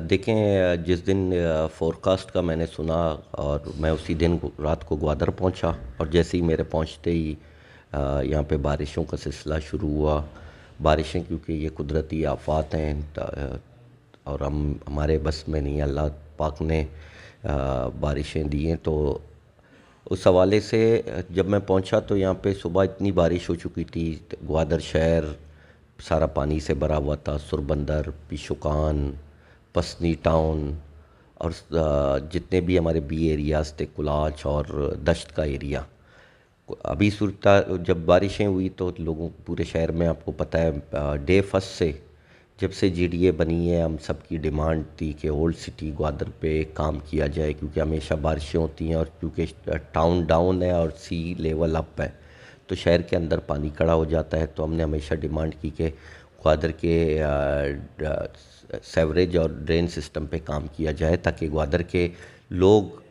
دیکھیں، جس دن فورکاسٹ کا میں نے سنا اور میں اسی دن رات کو گوادر پہنچا، اور جیسے ہی میرے پہنچتے ہی یہاں پہ بارشوں کا سلسلہ شروع ہوا۔ بارشیں کیونکہ یہ قدرتی آفات ہیں اور ہمارے بس میں نہیں، اللہ پاک نے بارشیں دی ہیں، تو اس حوالے سے جب میں پہنچا تو یہاں پہ صبح اتنی بارش ہو چکی تھی، گوادر شہر سارا پانی سے بھرا ہوا تھا، سربندر، پیشوکان، پسنی ٹاؤن، اور جتنے بھی ہمارے بی ایریاز تھے، کلاچ اور دشت کا ایریا۔ ابھی صورتہ جب بارشیں ہوئی تو لوگوں پورے شہر میں، آپ کو پتہ ہے، ڈے فرسٹ سے جب سے جی ڈی اے بنی ہے، ہم سب کی ڈیمانڈ تھی کہ اولڈ سٹی گوادر پہ کام کیا جائے، کیونکہ ہمیشہ بارشیں ہوتی ہیں، اور کیونکہ ٹاؤن ڈاؤن ہے اور سی لیول اپ ہے، تو شہر کے اندر پانی کھڑا ہو جاتا ہے۔ تو ہم نے ہمیشہ ڈیمانڈ کی کہ گوادر کے سیوریج اور ڈرین سسٹم پہ کام کیا جائے، تاکہ گوادر کے لوگ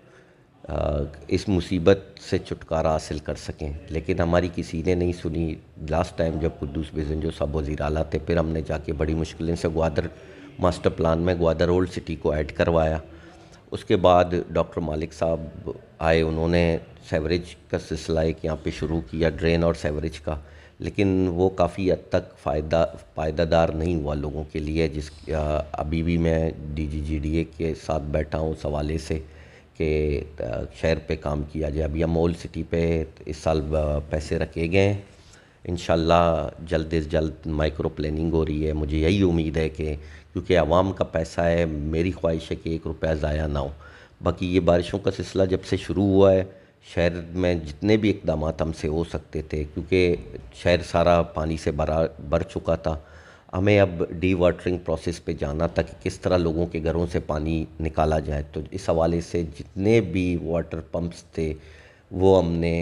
اس مصیبت سے چھٹکارا حاصل کر سکیں۔ لیکن ہماری کسی نے نہیں سنی۔ لاسٹ ٹائم جب قدوس بیزنجو صاحب وزیر اعلیٰ تھے، پھر ہم نے جا کے بڑی مشکلیں سے گوادر ماسٹر پلان میں گوادر اولڈ سٹی کو ایڈ کروایا۔ اس کے بعد ڈاکٹر مالک صاحب آئے، انہوں نے سیوریج کا سلسلہ ایک یہاں پہ شروع کیا، ڈرین اور سیوریج کا، لیکن وہ کافی حد تک پائیدہ دار نہیں ہوا لوگوں کے لیے۔ ابھی بھی میں ڈی جی ڈی اے کے ساتھ بیٹھا ہوں اس حوالے سے کہ شہر پہ کام کیا جائے۔ ابھی ہم اولڈ سٹی پہ اس سال پیسے رکھے گئے ہیں، انشاءاللہ جلد از جلد مائکرو پلاننگ ہو رہی ہے۔ مجھے یہی امید ہے کہ کیونکہ عوام کا پیسہ ہے، میری خواہش ہے کہ 1 روپیہ ضائع نہ ہو۔ باقی یہ بارشوں کا سلسلہ جب سے شروع ہوا ہے، شہر میں جتنے بھی اقدامات ہم سے ہو سکتے تھے، کیونکہ شہر سارا پانی سے بھر چکا تھا، ہمیں اب ڈی واٹرنگ پروسیس پہ جانا تھا کہ کس طرح لوگوں کے گھروں سے پانی نکالا جائے۔ تو اس حوالے سے جتنے بھی واٹر پمپس تھے وہ ہم نے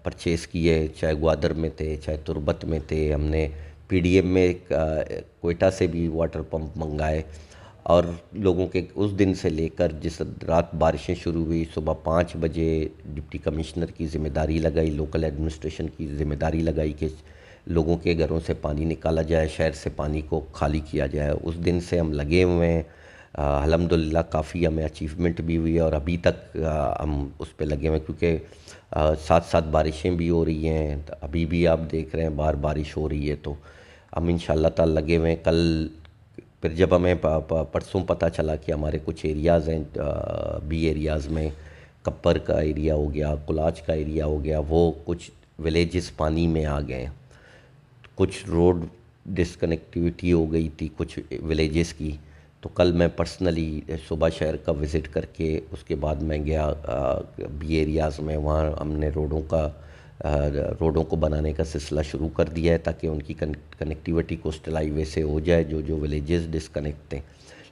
پرچیز کیے، چاہے گوادر میں تھے، چاہے تربت میں تھے۔ ہم نے پی ڈی ایم میں کوئٹہ سے بھی واٹر پمپ منگائے، اور لوگوں کے اس دن سے لے کر جس رات بارشیں شروع ہوئی، صبح 5 بجے ڈپٹی کمشنر کی ذمہ داری لگائی، لوکل ایڈمنسٹریشن کی ذمہ داری لگائی کہ لوگوں کے گھروں سے پانی نکالا جائے، شہر سے پانی کو خالی کیا جائے۔ اس دن سے ہم لگے ہوئے ہیں۔ الحمدللہ کافی ہمیں اچیومنٹ بھی ہوئی ہے، اور ابھی تک ہم اس پہ لگے ہوئے ہیں، کیونکہ ساتھ ساتھ بارشیں بھی ہو رہی ہیں۔ ابھی بھی آپ دیکھ رہے ہیں باہر بارش ہو رہی ہے، تو ہم انشاءاللہ تعالی لگے ہوئے ہیں۔ کل پھر جب ہمیں پرسوں پتہ چلا کہ ہمارے کچھ ایریاز ہیں، بی ایریاز میں کپر کا ایریا ہو گیا، کلاچ کا ایریا ہو گیا، وہ کچھ ولیجز پانی میں آ گئے ہیں، کچھ روڈ ڈسکنیکٹیوٹی ہو گئی تھی کچھ ولیجز کی۔ تو کل میں پرسنلی صبح شہر کا وزٹ کر کے اس کے بعد میں گیا بی ایریاز میں، وہاں ہم نے روڈوں کو بنانے کا سلسلہ شروع کر دیا ہے، تاکہ ان کی کنیکٹیوٹی کوسٹل ہائی وے سے ہو جائے، جو ولیجز ڈسکنیکٹ ہیں۔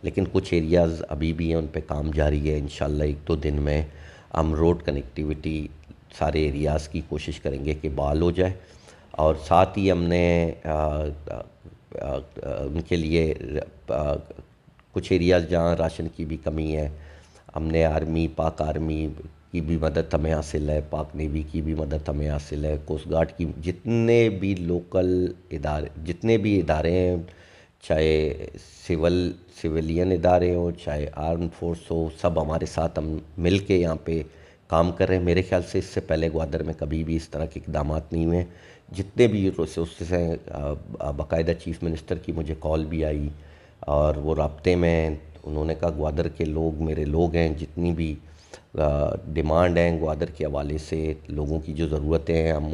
لیکن کچھ ایریاز ابھی بھی ہیں، ان پہ کام جاری ہے۔ انشاءاللہ 1-2 دن میں ہم روڈ کنیکٹیوٹی سارے ایریاز کی کوشش کریں گے کہ بحال ہو جائے، اور ساتھ ہی ہم نے ان کے لیے کچھ ایریاز جہاں راشن کی بھی کمی ہے، ہم نے پاک آرمی کی بھی مدد ہمیں حاصل ہے، پاک نیوی کی بھی مدد ہمیں حاصل ہے، کوسٹ گارڈ کی، جتنے بھی لوکل ادارے، جتنے بھی ادارے ہیں، چاہے سویلین ادارے ہوں، چاہے آرم فورس ہو، سب ہمارے ساتھ ہم مل کے یہاں پہ کام کر رہے ہیں۔ میرے خیال سے اس سے پہلے گوادر میں کبھی بھی اس طرح کے اقدامات نہیں ہوئے۔ جتنے بھی ریسورسز ہیں، باقاعدہ چیف منسٹر کی مجھے کال بھی آئی، اور وہ رابطے میں ہیں۔ انہوں نے کہا گوادر کے لوگ میرے لوگ ہیں، جتنی بھی ڈیمانڈ ہیں گوادر کے حوالے سے، لوگوں کی جو ضرورتیں ہیں، ہم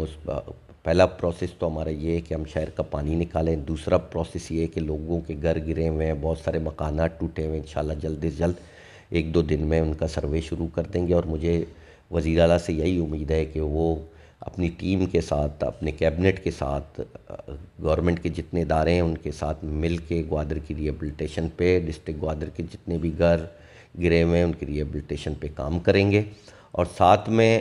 پہلا پروسیس تو ہمارا یہ ہے کہ ہم شہر کا پانی نکالیں۔ دوسرا پروسیس یہ ہے کہ لوگوں کے گھر گرے ہوئے ہیں، بہت سارے مکانات ٹوٹے ہوئے ہیں، انشاءاللہ جلد از جلد 1-2 دن میں ان کا سروے شروع کر دیں گے۔ اور مجھے وزیر اعلیٰ سے یہی امید ہے کہ وہ اپنی ٹیم کے ساتھ، اپنے کیبنٹ کے ساتھ، گورنمنٹ کے جتنے ادارے ہیں ان کے ساتھ مل کے گوادر کی ری ایبلیٹیشن پہ، ڈسٹرکٹ گوادر کے جتنے بھی گھر گرے ہوئے ہیں ان کی ری ایبلیٹیشن پہ کام کریں گے۔ اور ساتھ میں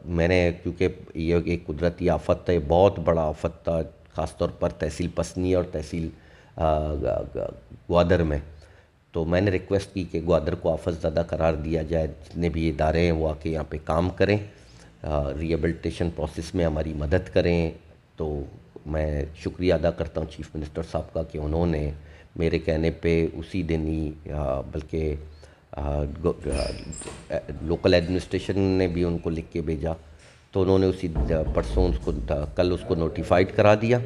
میں نے، کیونکہ یہ ایک قدرتی آفت ہے، بہت بڑا آفت تھا، خاص طور پر تحصیل پسنی اور تحصیل گوادر میں، تو میں نے ریکویسٹ کی کہ گوادر کو آفت زدہ قرار دیا جائے، جتنے بھی ادارے ہیں وہ آ کے یہاں پہ کام کریں، ری ایبلیٹیشن پروسیس میں ہماری مدد کریں۔ تو میں شکریہ ادا کرتا ہوں چیف منسٹر صاحب کا کہ انہوں نے میرے کہنے پہ اسی دن ہی بلکہ لوکل ایڈمنسٹریشن نے بھی ان کو لکھ کے بھیجا، تو انہوں نے اسی پرسوں اس کو کل اس کو نوٹیفائڈ کرا دیا،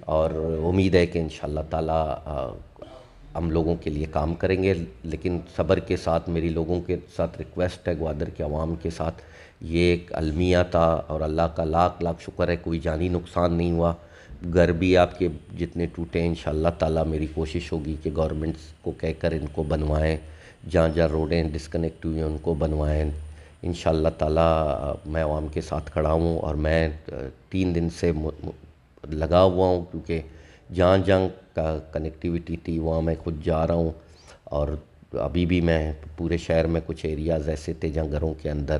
اور امید ہے کہ انشاءاللہ تعالی ہم لوگوں کے لیے کام کریں گے، لیکن صبر کے ساتھ میری لوگوں کے ساتھ ریکویسٹ ہے، گوادر کے عوام کے ساتھ، یہ ایک المیہ تھا اور اللہ کا لاکھ لاکھ شکر ہے کوئی جانی نقصان نہیں ہوا۔ گھر بھی آپ کے جتنے ٹوٹے ہیں انشاءاللہ تعالی میری کوشش ہوگی کہ گورنمنٹس کو کہہ کر ان کو بنوائیں، جہاں جہاں روڈیں ڈسکنیکٹ ہوئی ہیں ان کو بنوائیں۔ انشاءاللہ تعالی میں عوام کے ساتھ کھڑا ہوں، اور میں 3 دن سے لگا ہوا ہوں، کیونکہ جہاں جہاں کا کنیکٹیویٹی تھی وہاں میں خود جا رہا ہوں، اور ابھی بھی میں پورے شہر میں کچھ ایریاز ایسے تھے جہاں گھروں کے اندر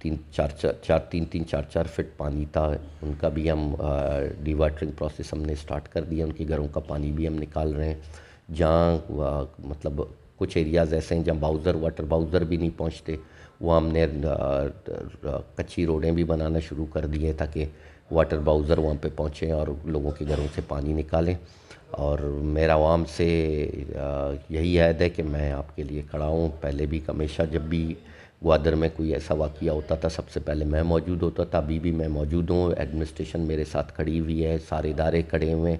3-4 فٹ پانی تھا، ان کا بھی ہم ڈی واٹرنگ پروسیس ہم نے سٹارٹ کر دیا، ان کے گھروں کا پانی بھی ہم نکال رہے ہیں۔ جہاں مطلب کچھ ایریاز ایسے ہیں جہاں واٹر باؤزر بھی نہیں پہنچتے، وہ ہم نے کچی روڈیں بھی بنانا شروع کر دی ہیں تاکہ واٹر باؤزر وہاں پہ پہنچیں اور لوگوں کے گھروں سے پانی نکالیں۔ اور میرا عوام سے یہی عہد ہے کہ میں آپ کے لیے کھڑا ہوں، پہلے بھی ہمیشہ جب بھی گوادر میں کوئی ایسا واقعہ ہوتا تھا سب سے پہلے میں موجود ہوتا تھا، ابھی بھی میں موجود ہوں، ایڈمنسٹریشن میرے ساتھ کھڑی ہوئی ہے، سارے ادارے کھڑے ہوئے ہیں۔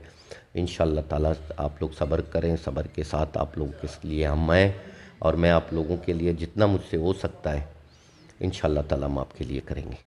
انشاءاللہ تعالیٰ آپ لوگ صبر کریں، صبر کے ساتھ آپ لوگوں کے لیے ہم ہیں، اور میں آپ لوگوں کے لیے جتنا مجھ سے ہو سکتا ہے انشاءاللہ تعالیٰ ہم آپ کے لیے کریں گے۔